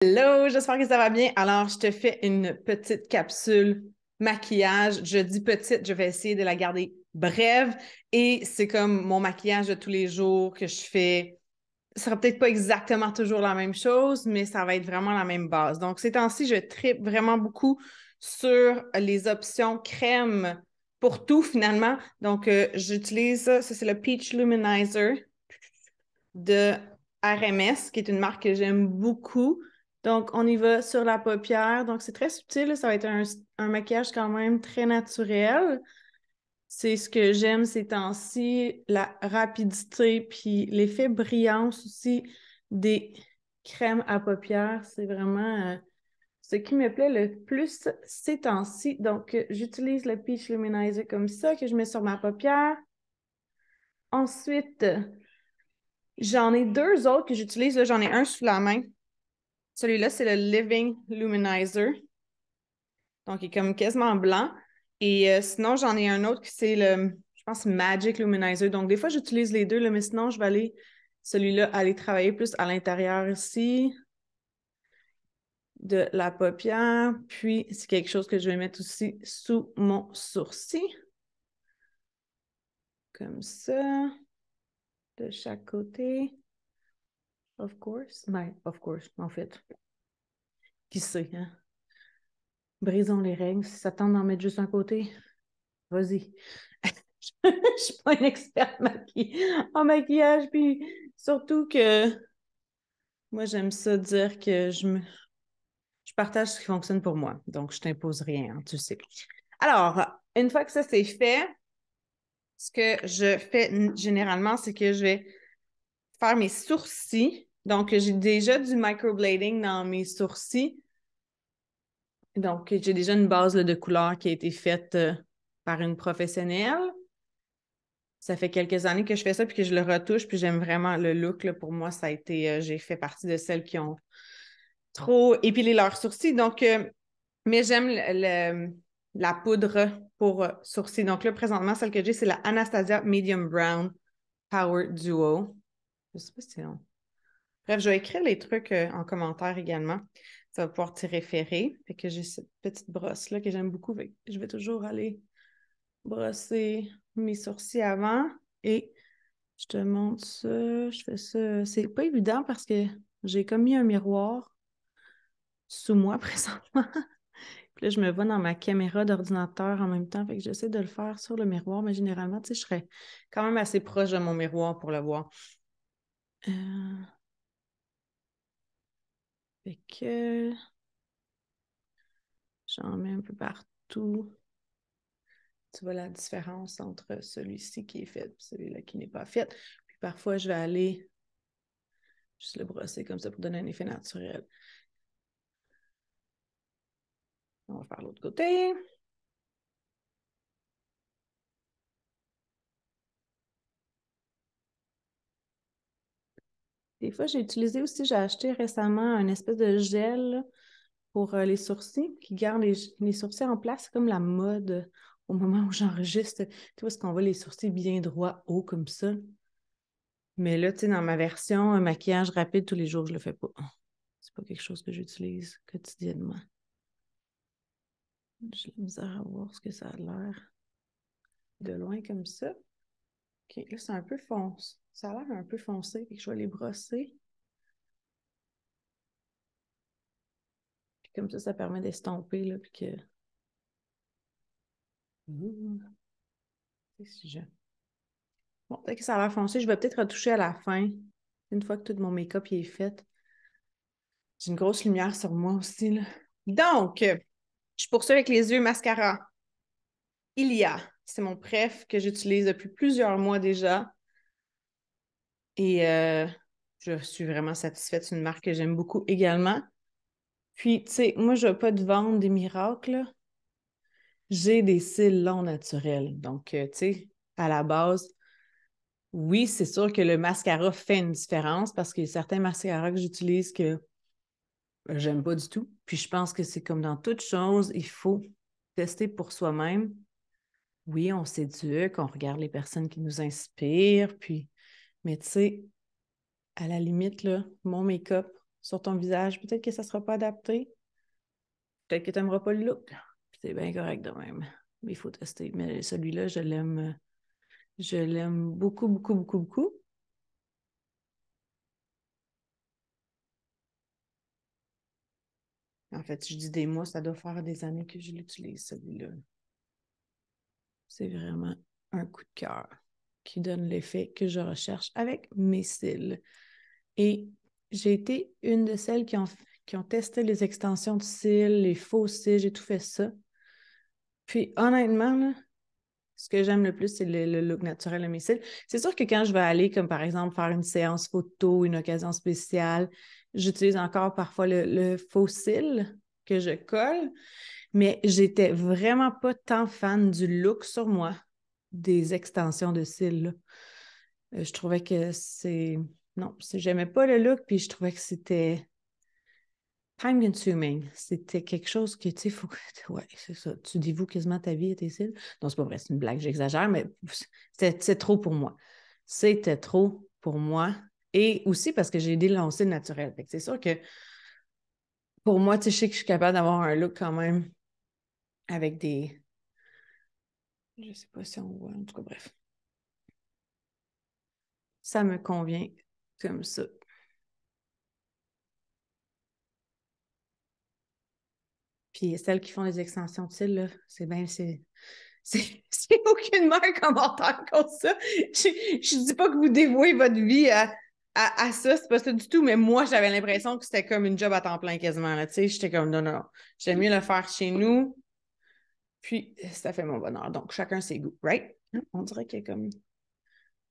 Hello, j'espère que ça va bien. Alors, je te fais une petite capsule maquillage. Je dis petite, je vais essayer de la garder brève et c'est comme mon maquillage de tous les jours que je fais. Ce sera peut-être pas exactement toujours la même chose, mais ça va être vraiment la même base. Donc, ces temps-ci, je tripe vraiment beaucoup sur les options crème pour tout finalement. Donc, j'utilise ça c'est le Peach Luminizer de RMS, qui est une marque que j'aime beaucoup. Donc, on y va sur la paupière. Donc, c'est très subtil. Ça va être un maquillage quand même très naturel. C'est ce que j'aime ces temps-ci, la rapidité, puis l'effet brillance aussi des crèmes à paupières. C'est vraiment ce qui me plaît le plus ces temps-ci. Donc, j'utilise le Peach Luminizer comme ça, que je mets sur ma paupière. Ensuite, j'en ai deux autres que j'utilise. Là, j'en ai un sous la main. Celui-là, c'est le Living Luminizer. Donc, il est comme quasiment blanc. Et sinon, j'en ai un autre qui c'est je pense, Magic Luminizer. Donc, des fois, j'utilise les deux, là, mais sinon, je vais aller travailler plus à l'intérieur ici de la paupière. Puis, c'est quelque chose que je vais mettre aussi sous mon sourcil. Comme ça, de chaque côté. Of course. Ben, of course, en fait. Qui sait, hein? Brisons les règles. Si ça tente d'en mettre juste un côté, vas-y. Je suis pas une experte en maquillage, puis surtout que moi, j'aime ça dire que je partage ce qui fonctionne pour moi. Donc, je t'impose rien, hein, tu sais. Alors, une fois que ça c'est fait, ce que je fais généralement, c'est que je vais faire mes sourcils. Donc, j'ai déjà du microblading dans mes sourcils. Donc, j'ai déjà une base là, de couleur qui a été faite par une professionnelle. Ça fait quelques années que je fais ça puis que je le retouche, puis j'aime vraiment le look. Là, pour moi, ça a été, j'ai fait partie de celles qui ont trop épilé leurs sourcils. Donc, mais j'aime la poudre pour sourcils. Donc là, présentement, celle que j'ai, c'est la Anastasia Medium Brown Power Duo. Je sais pas si c'est long. Bref, je vais écrire les trucs en commentaire également. Ça va pouvoir t'y référer. Fait que j'ai cette petite brosse-là que j'aime beaucoup. Je vais toujours aller brosser mes sourcils avant et je te montre ça. Je fais ça. C'est pas évident parce que j'ai comme mis un miroir sous moi présentement. Puis là, je me vois dans ma caméra d'ordinateur en même temps. Fait que j'essaie de le faire sur le miroir, mais généralement, tu sais, je serais quand même assez proche de mon miroir pour le voir. Euh, Fait que j'en mets un peu partout. Tu vois la différence entre celui-ci qui est fait et celui-là qui n'est pas fait. Puis parfois, je vais aller juste le brosser comme ça pour donner un effet naturel. On va faire l'autre côté. Des fois, j'ai acheté récemment un espèce de gel là, pour les sourcils qui garde les sourcils en place. C'est comme la mode au moment où j'enregistre. Tu vois, ce qu'on voit les sourcils bien droits, hauts comme ça. Mais là, tu sais, dans ma version, un maquillage rapide tous les jours, je le fais pas. C'est pas quelque chose que j'utilise quotidiennement. J'ai la misère à voir ce que ça a l'air de loin comme ça. OK, là, c'est un peu foncé. Ça a l'air un peu foncé, fait que je vais les brosser. Puis comme ça permet d'estomper, là, puis que... Si je... Bon, peut-être que ça a l'air foncé. Je vais peut-être retoucher à la fin, une fois que tout mon make-up est fait. J'ai une grosse lumière sur moi aussi, là. Donc, je poursuis avec les yeux mascara. Ilia, c'est mon préf que j'utilise depuis plusieurs mois déjà. Et je suis vraiment satisfaite. C'est une marque que j'aime beaucoup également. Puis, tu sais, moi, je ne vais pas te vendre des miracles, là. J'ai des cils longs naturels. Donc, tu sais, à la base, oui, c'est sûr que le mascara fait une différence parce qu'il y a certains mascaras que j'utilise que j'aime pas du tout. Puis je pense que c'est comme dans toute chose, il faut tester pour soi-même. Oui, on s'éduque, on regarde les personnes qui nous inspirent, puis, mais tu sais, à la limite, là, mon make-up, sur ton visage. Peut-être que ça ne sera pas adapté. Peut-être que tu n'aimeras pas le look. C'est bien correct de même. Mais il faut tester. Mais celui-là, je l'aime. Je l'aime beaucoup, beaucoup, beaucoup, beaucoup. En fait, je dis des mois, ça doit faire des années que je l'utilise, celui-là. C'est vraiment un coup de cœur qui donne l'effet que je recherche avec mes cils. Et j'ai été une de celles qui ont testé les extensions de cils, les faux cils, j'ai tout fait ça. Puis honnêtement, là, ce que j'aime le plus, c'est le look naturel de mes cils. C'est sûr que quand je vais aller, comme par exemple, faire une séance photo, une occasion spéciale, j'utilise encore parfois le faux cil que je colle, mais j'étais vraiment pas tant fan du look sur moi des extensions de cils, là. Je trouvais que c'est... Non, j'aimais pas le look, puis je trouvais que c'était time consuming. C'était quelque chose que, tu sais, faut que... Ouais, c'est ça. Tu dévoues quasiment ta vie à tes cils. Non, c'est pas vrai, c'est une blague, j'exagère, mais c'était trop pour moi. C'était trop pour moi. Et aussi parce que j'ai des longs cils naturels. Fait que c'est sûr que pour moi, tu sais, je sais que je suis capable d'avoir un look quand même avec des... Je sais pas si on voit, en tout cas, bref. Ça me convient comme ça. Puis celles qui font les extensions de cils, là, c'est bien, c'est aucunement un commentaire comme ça. Je dis pas que vous dévouez votre vie à ça, c'est pas ça du tout, mais moi, j'avais l'impression que c'était comme une job à temps plein quasiment, là, tu sais, j'étais comme, non, non, non, j'aime mieux le faire chez nous, puis ça fait mon bonheur. Donc, chacun ses goûts, right? On dirait que comme,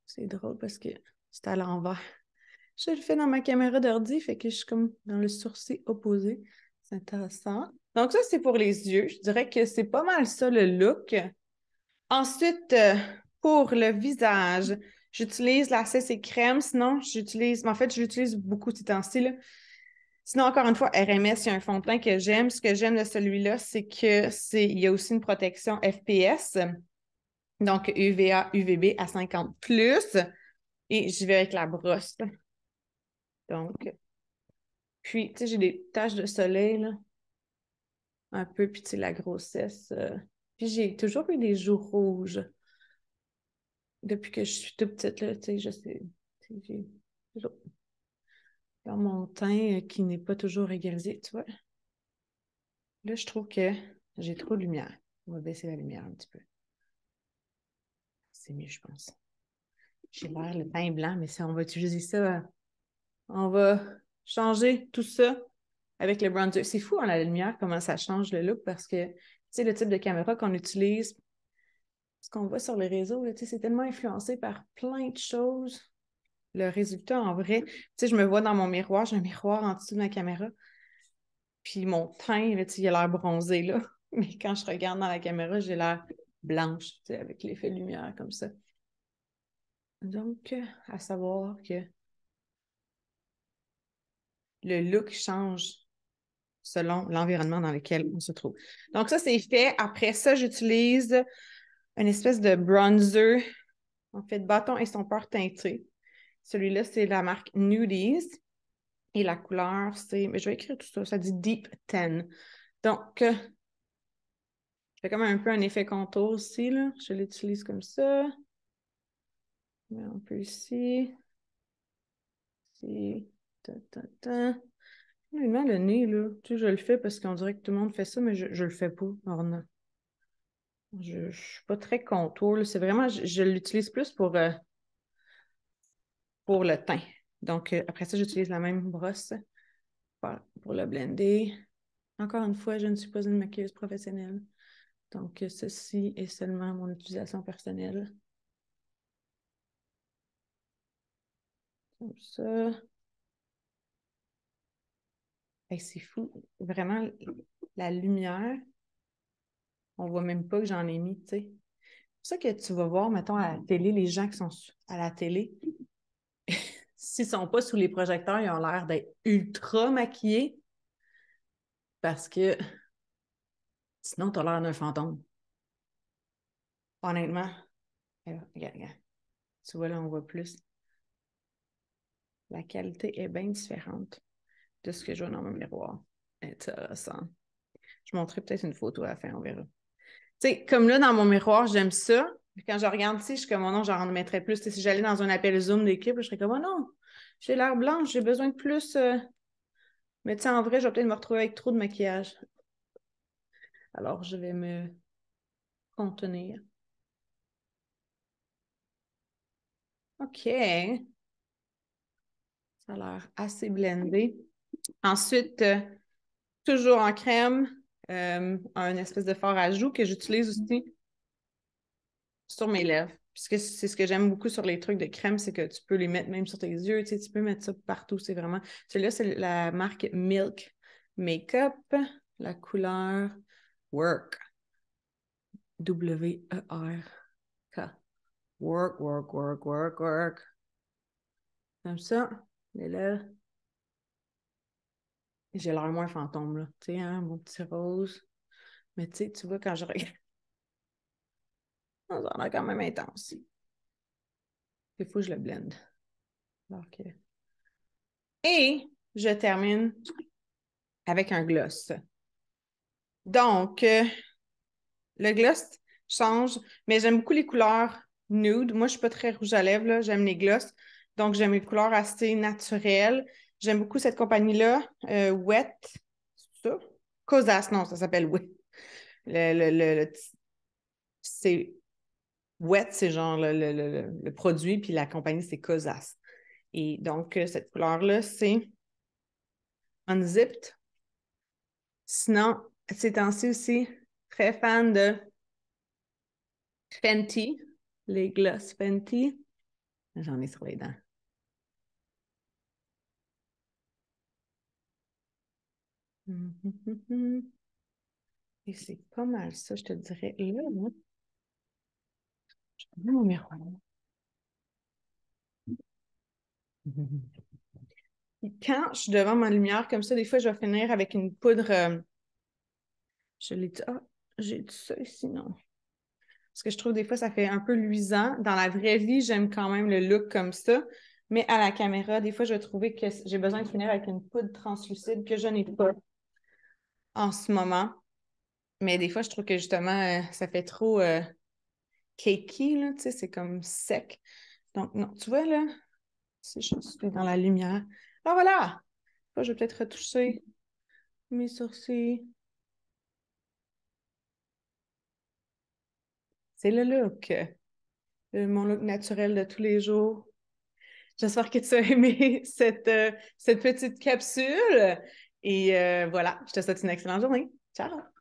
c'est drôle parce que c'est à l'envers. Je le fais dans ma caméra d'ordi, fait que je suis comme dans le sourcil opposé. C'est intéressant. Donc ça, c'est pour les yeux. Je dirais que c'est pas mal ça, le look. Ensuite, pour le visage, j'utilise la CC crème. Sinon, en fait, je l'utilise beaucoup ces temps-ci, là. Sinon, encore une fois, RMS, il y a un fond de teint que j'aime. Ce que j'aime de celui-là, c'est il y a aussi une protection FPS. Donc, UVA, UVB à 50 plus. Et j'y vais avec la brosse. Donc, puis, tu sais, j'ai des taches de soleil, là, un peu, puis tu sais, la grossesse. Puis j'ai toujours eu des joues rouges depuis que je suis toute petite, là, tu sais, je sais. J'ai toujours dans mon teint qui n'est pas toujours égalisé, tu vois. Là, je trouve que j'ai trop de lumière. On va baisser la lumière un petit peu. C'est mieux, je pense. J'ai l'air le teint blanc, mais si on va utiliser ça, on va changer tout ça avec le bronzer. C'est fou, hein, la lumière, comment ça change le look, parce que, tu sais, le type de caméra qu'on utilise, ce qu'on voit sur les réseaux, là, c'est tellement influencé par plein de choses. Le résultat, en vrai, tu sais, je me vois dans mon miroir, j'ai un miroir en dessous de ma caméra, puis mon teint, là, il a l'air bronzé, là. Mais quand je regarde dans la caméra, j'ai l'air blanche, tu sais, avec l'effet de lumière comme ça. Donc, à savoir que le look change selon l'environnement dans lequel on se trouve. Donc, ça, c'est fait. Après ça, j'utilise une espèce de bronzer, en fait, bâton estompeur teinté. Celui-là, c'est la marque Nudies. Et la couleur, c'est... Mais je vais écrire tout ça. Ça dit Deep Ten. Donc, je fais comme un peu un effet contour aussi, là. Je l'utilise comme ça. Mais un peu ici. Ici. Ta, ta, ta. Honnêtement, le nez, là, tu sais, je le fais parce qu'on dirait que tout le monde fait ça, mais je le fais pas. Alors, non. Je ne suis pas très contour, là. C'est vraiment... Je l'utilise plus pour le teint. Donc, après ça, j'utilise la même brosse pour le blender. Encore une fois, je ne suis pas une maquilleuse professionnelle. Donc, ceci est seulement mon utilisation personnelle. Comme ça. Hey, c'est fou. Vraiment, la lumière, on voit même pas que j'en ai mis, tu sais. C'est pour ça que tu vas voir, mettons, à la télé, les gens qui sont à la télé, s'ils ne sont pas sous les projecteurs, ils ont l'air d'être ultra maquillés parce que sinon, tu as l'air d'un fantôme. Honnêtement, regarde, regarde. Tu vois, là, on voit plus. La qualité est bien différente. de ce que je vois dans mon miroir. Intéressant. Je montrerai peut-être une photo à la fin, on verra. Tu sais, comme là, dans mon miroir, j'aime ça. Puis quand je regarde ici, je suis comme, oh non, j'en mettrais plus. T'sais, si j'allais dans un appel Zoom d'équipe, je serais comme, oh non, j'ai l'air blanche, j'ai besoin de plus. Mais tu sais, en vrai, je vais peut-être me retrouver avec trop de maquillage. Alors, je vais me contenir. OK. Ça a l'air assez blendé. Ensuite, toujours en crème, un espèce de fard à joues que j'utilise aussi sur mes lèvres. Puisque c'est ce que j'aime beaucoup sur les trucs de crème, c'est que tu peux les mettre même sur tes yeux, tu sais, tu peux mettre ça partout. C'est vraiment. Celui-là, c'est la marque Milk Makeup, la couleur Work. W-E-R-K. Work, work, work, work, work. Comme ça, les lèvres. J'ai l'air moins fantôme, là. Tu sais, hein, mon petit rose. Mais tu sais, tu vois, quand je regarde, ça a l'air quand même intense. Il faut que je le blende. Donc, et je termine avec un gloss. Donc, le gloss change, mais j'aime beaucoup les couleurs nude. Moi, je ne suis pas très rouge à lèvres, là. J'aime les gloss. Donc, j'aime les couleurs assez naturelles. J'aime beaucoup cette compagnie-là, Wet. C'est ça? Cosas, non, ça s'appelle Wet. C'est Wet, c'est genre le produit, puis la compagnie, c'est Cosas. Et donc, cette couleur-là, c'est Unzipped. Sinon, ces temps-ci aussi, très fan de Fenty, les gloss Fenty. J'en ai sur les dents. Et c'est pas mal ça, je te dirais. Et là, moi, je prends mon miroir. Quand je suis devant ma lumière comme ça, des fois, je vais finir avec une poudre. Je l'ai dit. Ah, j'ai dit ça ici, non? Parce que je trouve des fois, ça fait un peu luisant. Dans la vraie vie, j'aime quand même le look comme ça. Mais à la caméra, des fois, je vais trouver que j'ai besoin de finir avec une poudre translucide que je n'ai pas en ce moment. Mais des fois, je trouve que justement, ça fait trop cakey, là, tu sais, c'est comme sec. Donc, non, tu vois, là, si je suis dans la lumière. Ah, voilà! Là, je vais peut-être retoucher mes sourcils. C'est le look. Mon look naturel de tous les jours. J'espère que tu as aimé cette petite capsule. Et voilà, je te souhaite une excellente journée. Ciao!